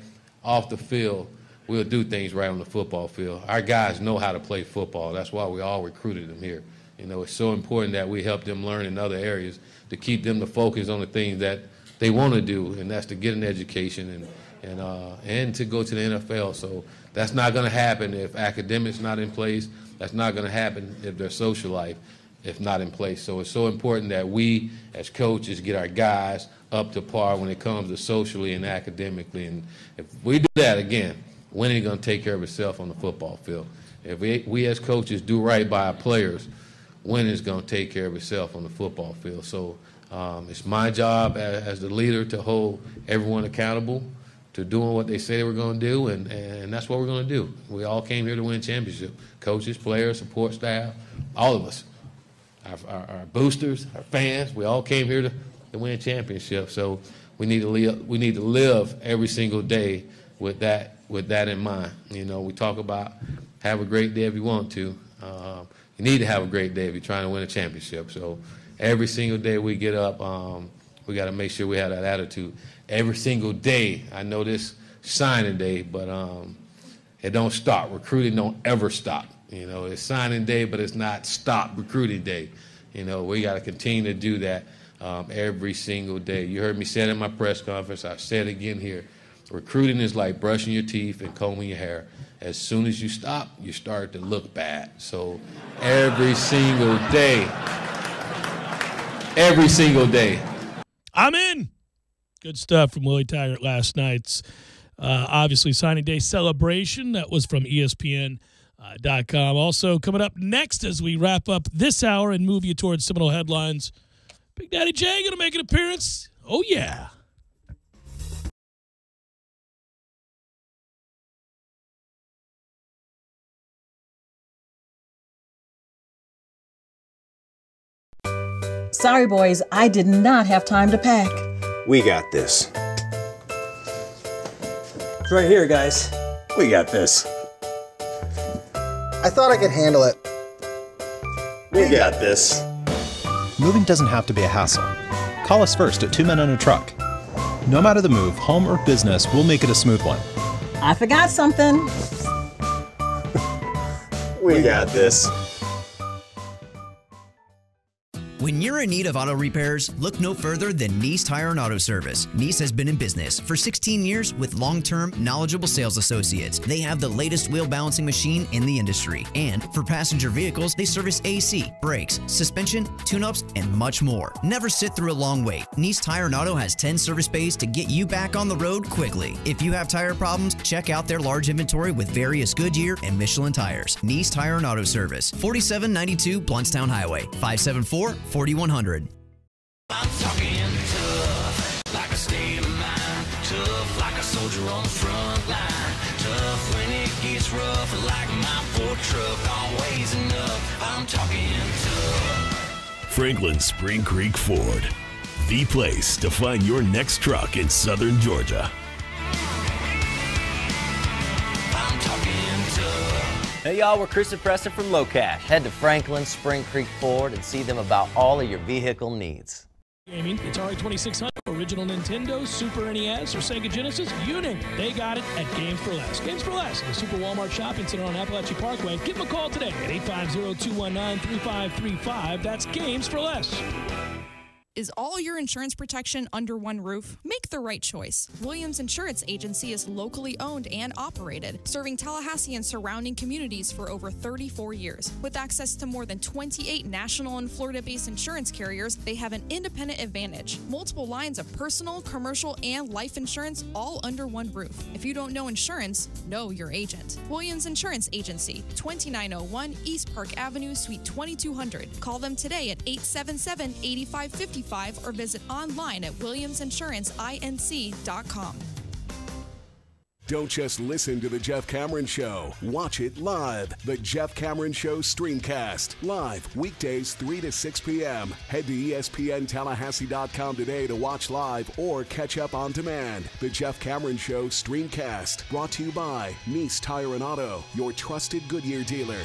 off the field, we'll do things right on the football field. Our guys know how to play football. That's why we all recruited them here. You know, it's so important that we help them learn in other areas to keep them to focus on the things that they want to do, and that's to get an education and to go to the NFL. So that's not going to happen if academics not in place. That's not going to happen if their social life is not in place. So it's so important that we as coaches get our guys up to par when it comes to socially and academically. And if we do that, again, winning is going to take care of itself on the football field. If we as coaches do right by our players, winning is going to take care of itself on the football field. So it's my job as the leader to hold everyone accountable to doing what they say they were going to do, and that's what we're going to do. We all came here to win a championship. Coaches, players, support staff, all of us. Our boosters, our fans, we all came here to win a championship. So we need to live every single day with that in mind. You know, we talk about have a great day if you want to. You need to have a great day if you're trying to win a championship. So every single day we get up, we got to make sure we have that attitude. Every single day, I know this signing day, but it don't stop. Recruiting don't ever stop. You know, it's signing day, but it's not stop recruiting day. You know, we got to continue to do that every single day. You heard me say it in my press conference. I've said it again here. Recruiting is like brushing your teeth and combing your hair. As soon as you stop, you start to look bad. So every single day, I'm in. Good stuff from Willie Taggart last night's, obviously, signing day celebration. That was from ESPN.com. Also, coming up next as we wrap up this hour and move you towards Seminole headlines, Big Daddy J going to make an appearance. Oh, yeah. Sorry, boys, I did not have time to pack. We got this. It's right here, guys. We got this. I thought I could handle it. We got this. Moving doesn't have to be a hassle. Call us first at 2 Men and a Truck. No matter the move, home or business, we'll make it a smooth one. I forgot something. We got this. When you're in need of auto repairs, look no further than Nice Tire and Auto Service. Nice has been in business for 16 years with long-term, knowledgeable sales associates. They have the latest wheel balancing machine in the industry. And for passenger vehicles, they service AC, brakes, suspension, tune-ups, and much more. Never sit through a long wait. Nice Tire and Auto has 10 service bays to get you back on the road quickly. If you have tire problems, check out their large inventory with various Goodyear and Michelin tires. Nice Tire and Auto Service, 4792 Bluntstown Highway, 574-4100. I'm talking tough, like a state of mind. Tough, like a soldier on the front line. Tough when it gets rough, like my Ford truck, always enough. I'm talking tough. Franklin Spring Creek Ford, the place to find your next truck in southern Georgia. I'm talking tough. Hey y'all, we're Chris and Preston from Low Cash. Head to Franklin, Spring Creek Ford and see them about all of your vehicle needs. Gaming, Atari 2600, original Nintendo, Super NES, or Sega Genesis, you name it. They got it at Games for Less. Games for Less, the Super Walmart Shopping Center on Appalachia Parkway. Give them a call today at 850-219-3535. That's Games for Less. Is all your insurance protection under one roof? Make the right choice. Williams Insurance Agency is locally owned and operated, serving Tallahassee and surrounding communities for over 34 years. With access to more than 28 national and Florida-based insurance carriers, they have an independent advantage. Multiple lines of personal, commercial, and life insurance all under one roof. If you don't know insurance, know your agent. Williams Insurance Agency, 2901 East Park Avenue, Suite 2200. Call them today at 877-8555 or visit online at williamsinsurancinc.com. Don't just listen to The Jeff Cameron Show. Watch it live. The Jeff Cameron Show Streamcast. Live weekdays 3 to 6 p.m. Head to ESPNTallahassee.com today to watch live or catch up on demand. The Jeff Cameron Show Streamcast. Brought to you by Nice Tire and Auto, your trusted Goodyear dealer.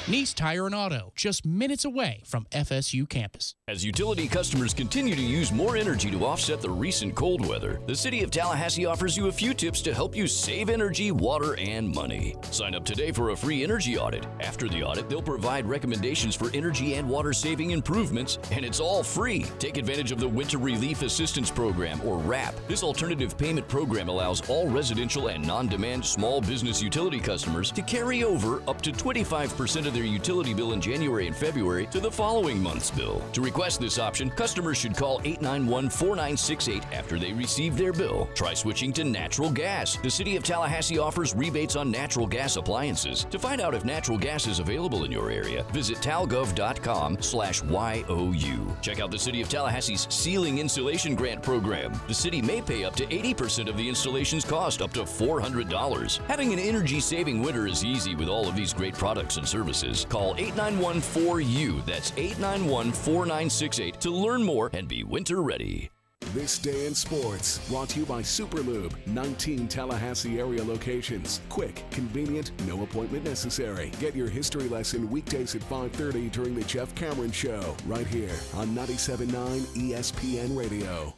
Nice Tire and Auto, just minutes away from FSU campus. As utility customers continue to use more energy to offset the recent cold weather, the City of Tallahassee offers you a few tips to help you save energy, water, and money. Sign up today for a free energy audit. After the audit, they'll provide recommendations for energy and water-saving improvements, and it's all free. Take advantage of the Winter Relief Assistance Program, or WRAP. This alternative payment program allows all residential and non-demand small business utility customers to carry over up to 25% of their utility bill in January and February to the following month's bill. To request this option, customers should call 891-4968 after they receive their bill. Try switching to natural gas. The City of Tallahassee offers rebates on natural gas appliances. To find out if natural gas is available in your area, visit talgov.com/YOU. Check out the City of Tallahassee's Ceiling Insulation Grant Program. The city may pay up to 80% of the installation's cost, up to $400. Having an energy-saving winter is easy with all of these great products and services. Call 891-4U. That's 891-4968 to learn more and be winter ready. This Day in Sports, brought to you by Superlube, 19 Tallahassee area locations. Quick, convenient, no appointment necessary. Get your history lesson weekdays at 5:30 during the Jeff Cameron Show, right here on 97.9 ESPN Radio.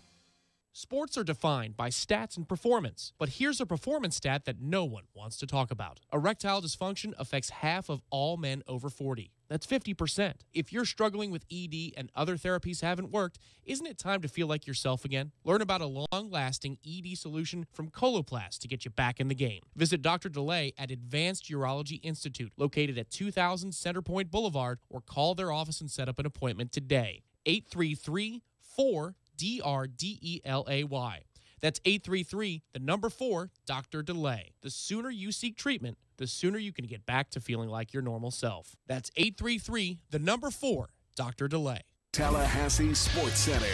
Sports are defined by stats and performance, but here's a performance stat that no one wants to talk about. Erectile dysfunction affects half of all men over 40. That's 50%. If you're struggling with ED and other therapies haven't worked, isn't it time to feel like yourself again? Learn about a long-lasting ED solution from Coloplast to get you back in the game. Visit Dr. DeLay at Advanced Urology Institute, located at 2000 Centerpoint Boulevard, or call their office and set up an appointment today. 833-4DRDELAY. That's 833-4, Dr. DeLay. The sooner you seek treatment, the sooner you can get back to feeling like your normal self. That's 833-4, Dr. DeLay. Tallahassee Sports Center.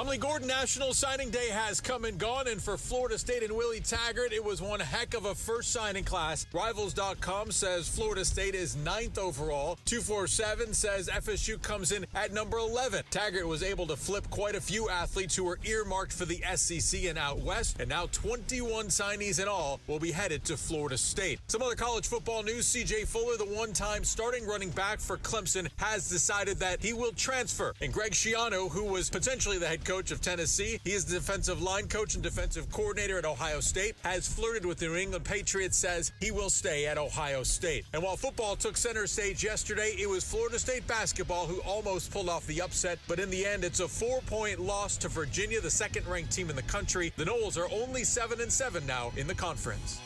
Lee Gordon, National Signing Day has come and gone, and for Florida State and Willie Taggart, it was one heck of a first signing class. Rivals.com says Florida State is 9th overall. 247 says FSU comes in at number 11. Taggart was able to flip quite a few athletes who were earmarked for the SEC and out west, and now 21 signees in all will be headed to Florida State. Some other college football news: C.J. Fuller, the one-time starting running back for Clemson, has decided that he will transfer. And Greg Schiano, who was potentially the head coach of Tennessee, he is the defensive line coach and defensive coordinator at Ohio State, has flirted with the New England Patriots, says he will stay at Ohio State. And while football took center stage yesterday, it was Florida State basketball who almost pulled off the upset, but in the end, it's a 4-point loss to Virginia, the second-ranked team in the country. The Noles are only 7-7 now in the conference.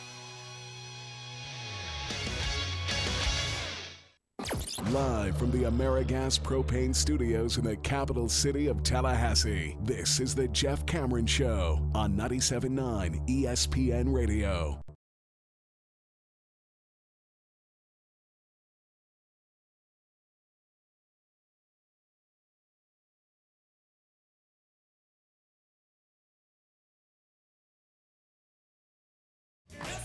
Live from the AmeriGas Propane Studios in the capital city of Tallahassee, this is the Jeff Cameron Show on 97.9 ESPN Radio.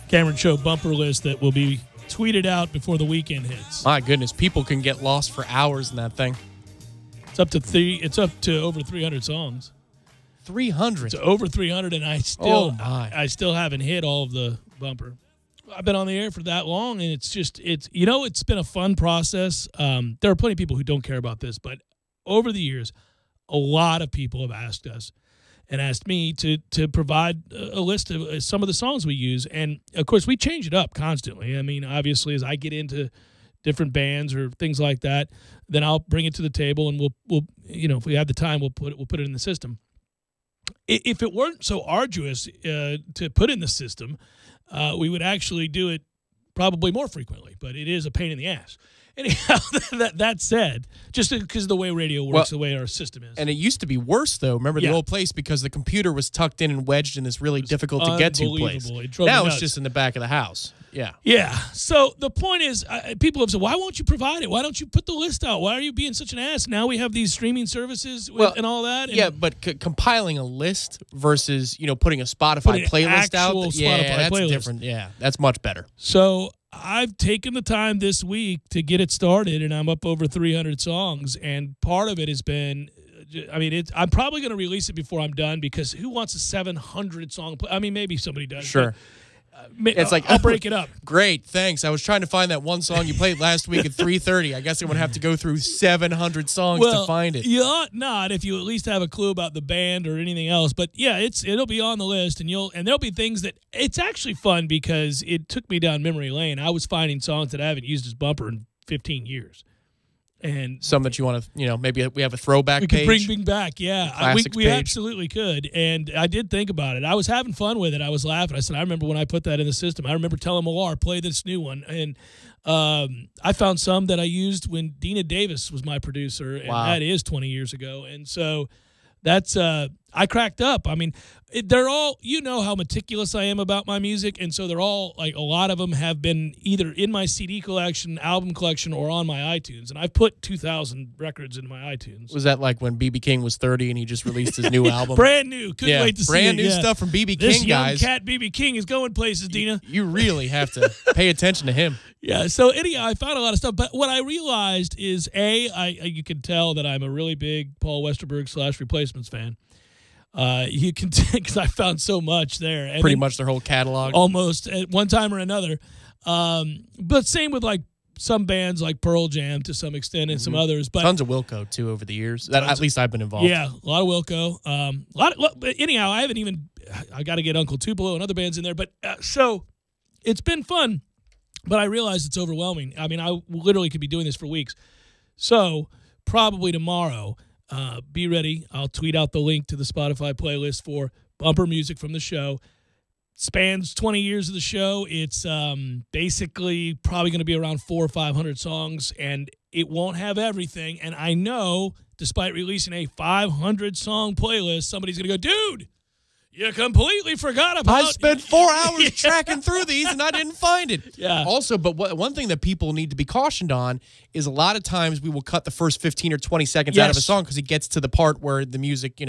Cameron Show bumper list that will be tweeted out before the weekend hits. My goodness, people can get lost for hours in that thing. It's up to over 300 songs. 300. It's over 300, and I still haven't hit all of the bumper. I've been on the air for that long, and it's been a fun process. There are plenty of people who don't care about this, but over the years, a lot of people have asked us and asked me to provide a list of some of the songs we use. And, of course, we change it up constantly. I mean, obviously, as I get into different bands or things like that, then I'll bring it to the table, and we'll if we have the time, we'll put it in the system. If it weren't so arduous to put in the system, we would actually do it probably more frequently, but it is a pain in the ass. Anyhow, that said, just because of the way radio works, the way our system is. And it used to be worse, though. Remember the old place, because the computer was tucked in and wedged in this really difficult to get to place. Now it's just in the back of the house. Yeah. Yeah. So the point is, people have said, why won't you provide it? Why don't you put the list out? Why are you being such an ass? Now we have these streaming services and all that. And but compiling a list versus, putting a Spotify playlist out. That's different. Yeah, that's much better. So I've taken the time this week to get it started, and I'm up over 300 songs. And part of it has been, I'm probably going to release it before I'm done, because who wants a 700 song? Maybe somebody does. Sure. It's like, I'll break it up. Great, thanks. I was trying to find that one song you played last week at 3:30. I guess I'm gonna have to go through 700 songs to find it. You ought not, if you at least have a clue about the band or anything else. But yeah, it'll be on the list, and there'll be things that it's actually fun, because it took me down memory lane. I was finding songs that I haven't used as bumper in 15 years. And some that you want to, maybe we have a throwback page. We could bring back, yeah. We absolutely could. And I did think about it. I was having fun with it. I was laughing. I said, I remember when I put that in the system. I remember telling Millar, play this new one. And I found some that I used when Dina Davis was my producer, and that is 20 years ago. And so that's I cracked up. They're all, how meticulous I am about my music, and so they're all, like, a lot of them have been either in my CD collection, album collection, or on my iTunes, and I've put 2,000 records in my iTunes. Was that like when B.B. King was 30 and he just released his new album? Brand new. Couldn't wait to see it. Brand new stuff from B.B. King, guys. This young cat B.B. King is going places, Dina. You really have to pay attention to him. Yeah, so anyhow, I found a lot of stuff, but what I realized is, you can tell that I'm a really big Paul Westerberg / Replacements fan. You can, because I found so much there. And pretty much their whole catalog. Almost at one time or another. But same with, like, some bands like Pearl Jam to some extent, and some others. But tons of Wilco, too, over the years. At least I've been involved. Yeah, a lot of Wilco. But anyhow, I got to get Uncle Tupelo and other bands in there. But so it's been fun, but I realize it's overwhelming. I literally could be doing this for weeks. So probably tomorrow, be ready. I'll tweet out the link to the Spotify playlist for bumper music from the show. Spans 20 years of the show. It's basically probably going to be around 400 or 500 songs, and it won't have everything. And I know, despite releasing a 500-song playlist, somebody's going to go, dude, you completely forgot about it. I spent 4 hours tracking through these, and I didn't find it. Yeah. Also, but one thing that people need to be cautioned on is a lot of times we will cut the first 15 or 20 seconds out of a song because it gets to the part where the music,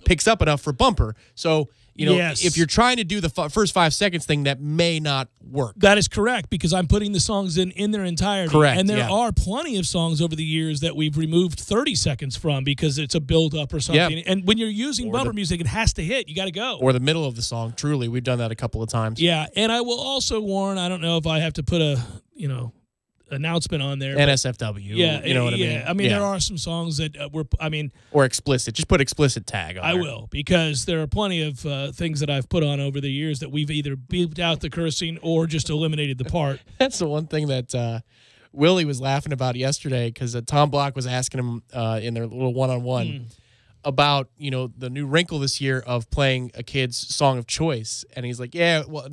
picks up enough for bumper. So, if you're trying to do the first 5 seconds thing, that may not work. That is correct, because I'm putting the songs in their entirety. Correct. And there are plenty of songs over the years that we've removed 30 seconds from because it's a build-up or something. Yep. And when you're using bumper music, it has to hit. You got to go. Or the middle of the song. Truly, we've done that a couple of times. Yeah, and I will also warn, I don't know if I have to put a, announcement on there. NSFW. Yeah. You know what I mean? There are some songs that or explicit. Just put explicit tag on I there. will, because there are plenty of things that I've put on over the years that we've either beeped out the cursing or just eliminated the part. That's the one thing that Willie was laughing about yesterday, because Tom Block was asking him in their little one-on-one about, the new wrinkle this year of playing a kid's song of choice. And he's like, yeah, well,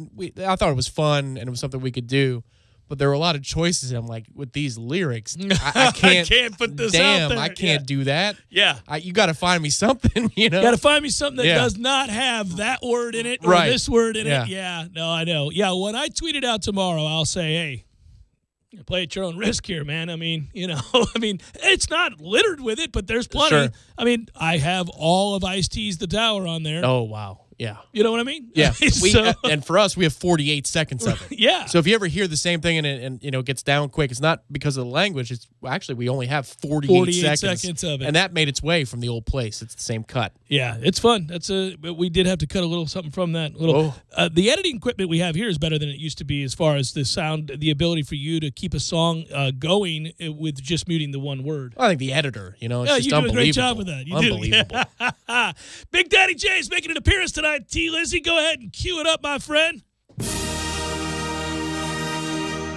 I thought it was fun and it was something we could do. But there were a lot of choices, and I'm like, with these lyrics, I can't put this out there. I can't do that. Yeah. You got to find me something, You got to find me something that does not have that word in it or this word in it. Yeah, no, I know. Yeah, when I tweet it out tomorrow, I'll say, hey, play at your own risk here, man. It's not littered with it, but there's plenty. Sure. I have all of Ice-T's The Tower on there. Oh, wow. Yeah. You know what I mean? Yeah. So- And for us, we have 48 seconds of it. Yeah. So if you ever hear the same thing and it gets down quick, it's not because of the language. It's actually we only have 48 seconds of it. And that made its way from the old place. It's the same cut. Yeah, it's fun. But we did have to cut a little something from that. The editing equipment we have here is better than it used to be as far as the sound, the ability for you to keep a song going with just muting the one word. I think the editor, it's just you do a unbelievable. great job with that. You Unbelievable. do. Big Daddy J is making an appearance tonight. T. Lizzie, go ahead and cue it up, my friend.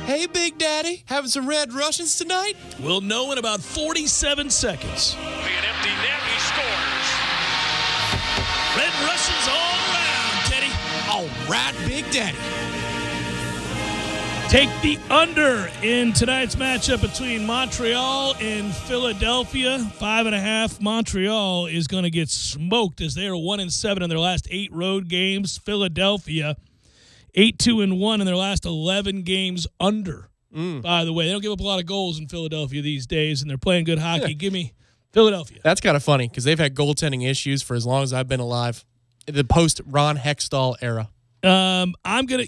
Hey, Big Daddy, having some Red Russians tonight? We'll know in about 47 seconds. An empty net, he scores. Red Russians all around, Teddy. All right, Big Daddy. Take the under in tonight's matchup between Montreal and Philadelphia. 5.5. Montreal is going to get smoked as they are 1-7 in their last 8 road games. Philadelphia 8-2-1 in their last 11 games under. By the way, they don't give up a lot of goals in Philadelphia these days, and they're playing good hockey. Give me Philadelphia. That's kind of funny because they've had goaltending issues for as long as I've been alive. The post-Ron Hextall era. I'm gonna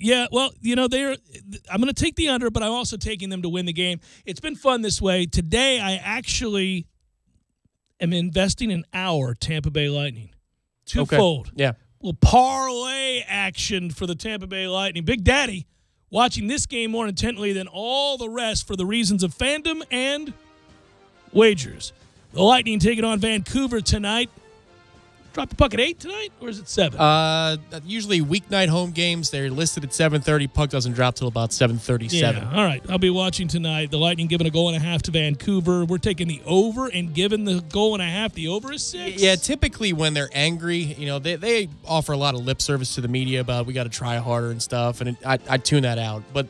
take the under, but I'm also taking them to win the game. It's been fun this way. Today, I actually am investing in our Tampa Bay Lightning. Twofold. Okay. Yeah. Well, parlay action for the Tampa Bay Lightning. Big Daddy watching this game more intently than all the rest for the reasons of fandom and wagers. The Lightning taking on Vancouver tonight. Drop the puck at 8 tonight, or is it 7? Usually weeknight home games, they're listed at 7:30. Puck doesn't drop till about 7:37. Yeah, all right. I'll be watching tonight. The Lightning giving a 1.5 to Vancouver. We're taking the over and giving the 1.5. The over is 6. Yeah, typically when they're angry, they offer a lot of lip service to the media about we got to try harder and stuff, and I tune that out. But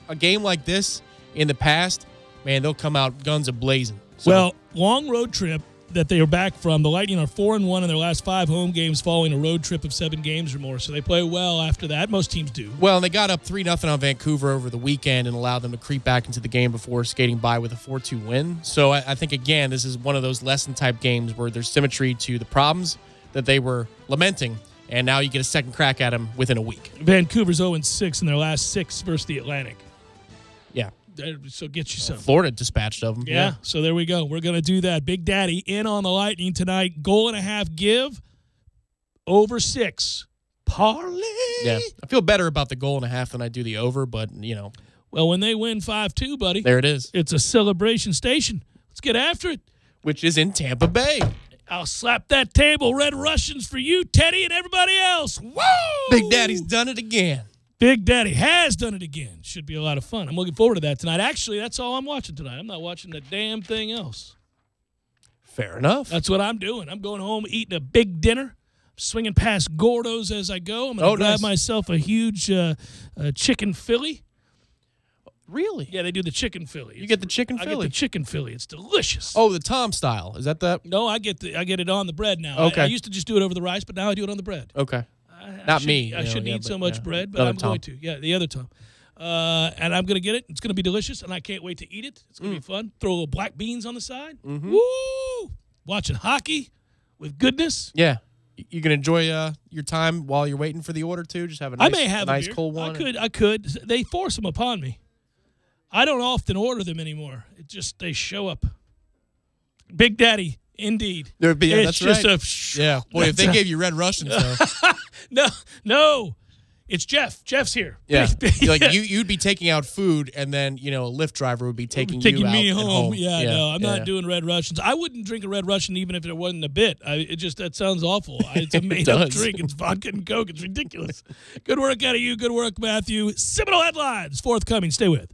a game like this in the past, man, they'll come out guns a-blazing. So. Well, long road trip that they are back from. The Lightning are 4-1 in their last 5 home games following a road trip of 7 games or more. So they play well after that. Most teams do. Well, and they got up 3-0 on Vancouver over the weekend and allowed them to creep back into the game before skating by with a 4-2 win. So I think, again, this is one of those lesson-type games where there's symmetry to the problems that they were lamenting, and now you get a second crack at them within a week. Vancouver's 0-6 in their last 6 versus the Atlantic. Yeah. So get you some. Florida dispatched of them. Yeah, so there we go. We're going to do that. Big Daddy in on the Lightning tonight. 1.5 give. Over 6. Parlay. Yeah, I feel better about the 1.5 than I do the over, but, Well, when they win 5-2, buddy. There it is. It's a celebration station. Let's get after it. Which is in Tampa Bay. I'll slap that table. Red Russians for you, Teddy, and everybody else. Woo! Big Daddy's done it again. Big Daddy has done it again. Should be a lot of fun. I'm looking forward to that tonight. Actually, that's all I'm watching tonight. I'm not watching a damn thing else. Fair enough. That's what I'm doing. I'm going home eating a big dinner, swinging past Gordo's as I go. I'm going to grab myself a huge chicken Philly. Really? Yeah, they do the chicken Philly. You get the chicken Philly? I get the chicken Philly. It's delicious. Oh, the Tom style. Is that the? No, I get it on the bread now. Okay. I used to just do it over the rice, but now I do it on the bread. Okay. Not me. I shouldn't eat so much bread, but I'm going to. Yeah, the other Tom. And I'm going to get it. It's going to be delicious, and I can't wait to eat it. It's going to be fun. Throw a little black beans on the side. Mm-hmm. Woo! Watching hockey with goodness. Yeah. You can enjoy your time while you're waiting for the order, too? Just have a nice cold one? I could. They force them upon me. I don't often order them anymore. It just, they show up. Big Daddy. Indeed. That's just right. Yeah. Boy, if they gave you Red Russians, though. No. It's Jeff. Jeff's here. Yeah. You'd be taking out food, and then, a Lyft driver would be taking me out home. Yeah, no, I'm not doing Red Russians. I wouldn't drink a Red Russian even if it wasn't a bit. That sounds awful. It's a made-up drink. It's vodka and Coke. It's ridiculous. Good work out of you. Good work, Matthew. Seminole Headlines forthcoming. Stay with.